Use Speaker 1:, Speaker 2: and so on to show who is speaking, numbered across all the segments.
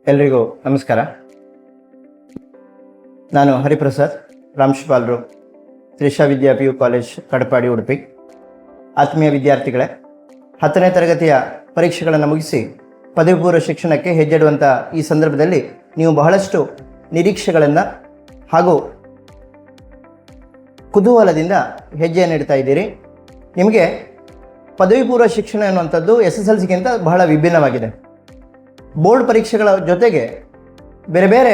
Speaker 1: ಎಲ್ರಿಗೂ ನಮಸ್ಕಾರ. ನಾನು ಹರಿಪ್ರಸಾದ್, ಪ್ರಾಂಶುಪಾಲರು, ತ್ರಿಷಾ ವಿದ್ಯಾ PU ಕಾಲೇಜ್ ಕಡಪಾಡಿ, ಉಡುಪಿ. ಆತ್ಮೀಯ ವಿದ್ಯಾರ್ಥಿಗಳೇ, 10ನೇ ತರಗತಿಯ ಪರೀಕ್ಷೆಗಳನ್ನು ಮುಗಿಸಿ ಪದವಿ ಪೂರ್ವ ಶಿಕ್ಷಣಕ್ಕೆ ಹೆಜ್ಜೆಡುವಂಥ ಈ ಸಂದರ್ಭದಲ್ಲಿ ನೀವು ಬಹಳಷ್ಟು ನಿರೀಕ್ಷೆಗಳನ್ನು ಹಾಗೂ ಕುತೂಹಲದಿಂದ ಹೆಜ್ಜೆಯನ್ನು ಇಡ್ತಾ ಇದ್ದೀರಿ. ನಿಮಗೆ ಪದವಿ ಪೂರ್ವ ಶಿಕ್ಷಣ ಎನ್ನುವಂಥದ್ದು SSLCಗಿಂತ ಬಹಳ ವಿಭಿನ್ನವಾಗಿದೆ. ಬೋರ್ಡ್ ಪರೀಕ್ಷೆಗಳ ಜೊತೆಗೆ ಬೇರೆ ಬೇರೆ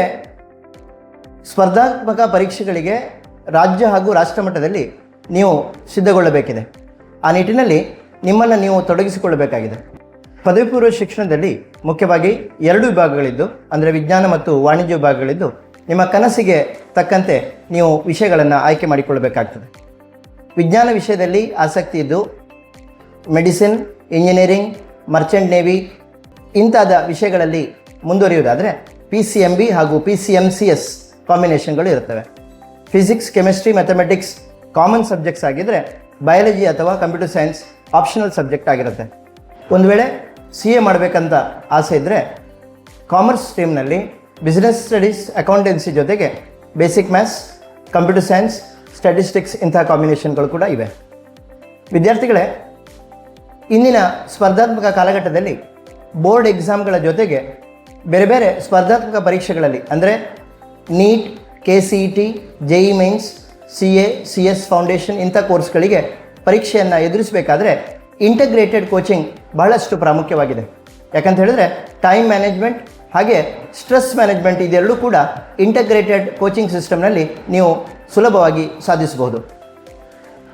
Speaker 1: ಸ್ಪರ್ಧಾತ್ಮಕ ಪರೀಕ್ಷೆಗಳಿಗೆ ರಾಜ್ಯ ಹಾಗೂ ರಾಷ್ಟ್ರ ಮಟ್ಟದಲ್ಲಿ ನೀವು ಸಿದ್ಧಗೊಳ್ಳಬೇಕಿದೆ. ಆ ನಿಟ್ಟಿನಲ್ಲಿ ನಿಮ್ಮನ್ನು ನೀವು ತೊಡಗಿಸಿಕೊಳ್ಳಬೇಕಾಗಿದೆ. ಪದವಿ ಪೂರ್ವ ಶಿಕ್ಷಣದಲ್ಲಿ ಮುಖ್ಯವಾಗಿ 2 ವಿಭಾಗಗಳಿದ್ದು, ಅಂದರೆ ವಿಜ್ಞಾನ ಮತ್ತು ವಾಣಿಜ್ಯ ವಿಭಾಗಗಳಿದ್ದು, ನಿಮ್ಮ ಕನಸಿಗೆ ತಕ್ಕಂತೆ ನೀವು ವಿಷಯಗಳನ್ನು ಆಯ್ಕೆ ಮಾಡಿಕೊಳ್ಳಬೇಕಾಗ್ತದೆ. ವಿಜ್ಞಾನ ವಿಷಯದಲ್ಲಿ ಆಸಕ್ತಿ ಇದ್ದು ಮೆಡಿಸಿನ್, ಇಂಜಿನಿಯರಿಂಗ್, ಮರ್ಚೆಂಟ್ ನೇವಿ ಇಂಥಾದ ವಿಷಯಗಳಲ್ಲಿ ಮುಂದುವರಿಯುವುದಾದರೆ PCMB ಹಾಗೂ PCMCS ಕಾಂಬಿನೇಷನ್ಗಳು ಇರುತ್ತವೆ. Physics, chemistry, mathematics common subjects ಆಗಿದ್ದರೆ, ಬಯಾಲಜಿ ಅಥವಾ ಕಂಪ್ಯೂಟರ್ ಸೈನ್ಸ್ ಆಪ್ಷನಲ್ ಸಬ್ಜೆಕ್ಟ್ ಆಗಿರುತ್ತೆ. ಒಂದು ವೇಳೆ CA ಮಾಡಬೇಕಂತ ಆಸೆ ಇದ್ದರೆ ಕಾಮರ್ಸ್ ಸ್ಟ್ರೀಮ್ನಲ್ಲಿ ಬಿಸ್ನೆಸ್ ಸ್ಟಡೀಸ್, ಅಕೌಂಟೆನ್ಸಿ ಜೊತೆಗೆ basic maths, computer science, statistics ಇಂಥ ಕಾಂಬಿನೇಷನ್ಗಳು ಕೂಡ ಇವೆ. ವಿದ್ಯಾರ್ಥಿಗಳೇ, ಇಂದಿನ ಸ್ಪರ್ಧಾತ್ಮಕ ಕಾಲಘಟ್ಟದಲ್ಲಿ ಬೋರ್ಡ್ ಎಕ್ಸಾಮ್ಗಳ ಜೊತೆಗೆ ಬೇರೆ ಬೇರೆ ಸ್ಪರ್ಧಾತ್ಮಕ ಪರೀಕ್ಷೆಗಳಲ್ಲಿ, ಅಂದರೆ NEET, KCET, JEE mains, CA, CS foundation ಇಂಥ ಕೋರ್ಸ್ಗಳಿಗೆ ಪರೀಕ್ಷೆಯನ್ನು ಎದುರಿಸಬೇಕಾದ್ರೆ ಇಂಟಗ್ರೇಟೆಡ್ ಕೋಚಿಂಗ್ ಬಹಳಷ್ಟು ಪ್ರಾಮುಖ್ಯವಾಗಿದೆ. ಯಾಕಂತ ಹೇಳಿದ್ರೆ ಟೈಮ್ ಮ್ಯಾನೇಜ್ಮೆಂಟ್ ಹಾಗೆ ಸ್ಟ್ರೆಸ್ ಮ್ಯಾನೇಜ್ಮೆಂಟ್ ಇದೆರಡೂ ಕೂಡ ಇಂಟಗ್ರೇಟೆಡ್ ಕೋಚಿಂಗ್ ಸಿಸ್ಟಮ್ನಲ್ಲಿ ನೀವು ಸುಲಭವಾಗಿ ಸಾಧಿಸಬಹುದು.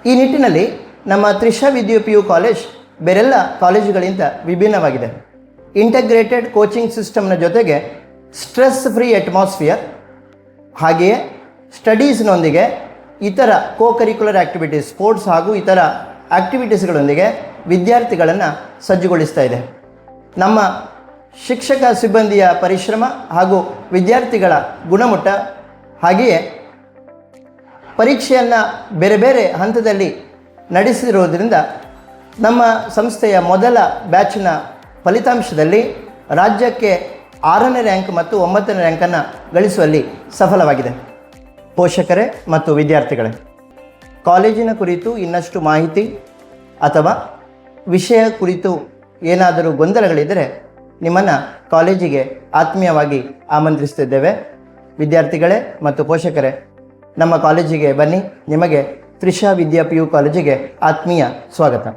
Speaker 1: ಈ ನಿಟ್ಟಿನಲ್ಲಿ ನಮ್ಮ ತ್ರಿಷಾ ವಿದ್ಯಾ PU ಕಾಲೇಜ್ ಬೇರೆಲ್ಲ ಕಾಲೇಜುಗಳಿಂದ ವಿಭಿನ್ನವಾಗಿದೆ. ಇಂಟಗ್ರೇಟೆಡ್ ಕೋಚಿಂಗ್ ಸಿಸ್ಟಮ್ನ ಜೊತೆಗೆ ಸ್ಟ್ರೆಸ್ ಫ್ರೀ ಅಟ್ಮಾಸ್ಫಿಯರ್ ಹಾಗೆಯೇ ಸ್ಟಡೀಸ್ನೊಂದಿಗೆ ಇತರ ಕರಿಕ್ಯುಲರ್ ಆ್ಯಕ್ಟಿವಿಟೀಸ್, ಸ್ಪೋರ್ಟ್ಸ್ ಹಾಗೂ ಇತರ ಆ್ಯಕ್ಟಿವಿಟೀಸ್ಗಳೊಂದಿಗೆ ವಿದ್ಯಾರ್ಥಿಗಳನ್ನು ಸಜ್ಜುಗೊಳಿಸ್ತಾ ಇದೆ. ನಮ್ಮ ಶಿಕ್ಷಕ ಸಿಬ್ಬಂದಿಯ ಪರಿಶ್ರಮ ಹಾಗೂ ವಿದ್ಯಾರ್ಥಿಗಳ ಗುಣಮಟ್ಟ ಹಾಗೆಯೇ ಪರೀಕ್ಷೆಯನ್ನು ಬೇರೆ ಬೇರೆ ಹಂತದಲ್ಲಿ ನಡೆಸಿರುವುದರಿಂದ ನಮ್ಮ ಸಂಸ್ಥೆಯ ಮೊದಲ ಬ್ಯಾಚ್ನ ಫಲಿತಾಂಶದಲ್ಲಿ ರಾಜ್ಯಕ್ಕೆ 6ನೇ ರ್ಯಾಂಕ್ ಮತ್ತು 9ನೇ ರ್ಯಾಂಕನ್ನು ಗಳಿಸುವಲ್ಲಿ ಸಫಲವಾಗಿದೆ. ಪೋಷಕರೇ ಮತ್ತು ವಿದ್ಯಾರ್ಥಿಗಳೇ, ಕಾಲೇಜಿನ ಕುರಿತು ಇನ್ನಷ್ಟು ಮಾಹಿತಿ ಅಥವಾ ವಿಷಯ ಕುರಿತು ಏನಾದರೂ ಗೊಂದಲಗಳಿದ್ದರೆ ನಿಮ್ಮನ್ನು ಕಾಲೇಜಿಗೆ ಆತ್ಮೀಯವಾಗಿ ಆಮಂತ್ರಿಸ್ತಿದ್ದೇವೆ. ವಿದ್ಯಾರ್ಥಿಗಳೇ ಮತ್ತು ಪೋಷಕರೇ, ನಮ್ಮ ಕಾಲೇಜಿಗೆ ಬನ್ನಿ. ನಿಮಗೆ ತ್ರಿಷಾ ವಿದ್ಯಾ PU ಕಾಲೇಜಿಗೆ ಆತ್ಮೀಯ ಸ್ವಾಗತ.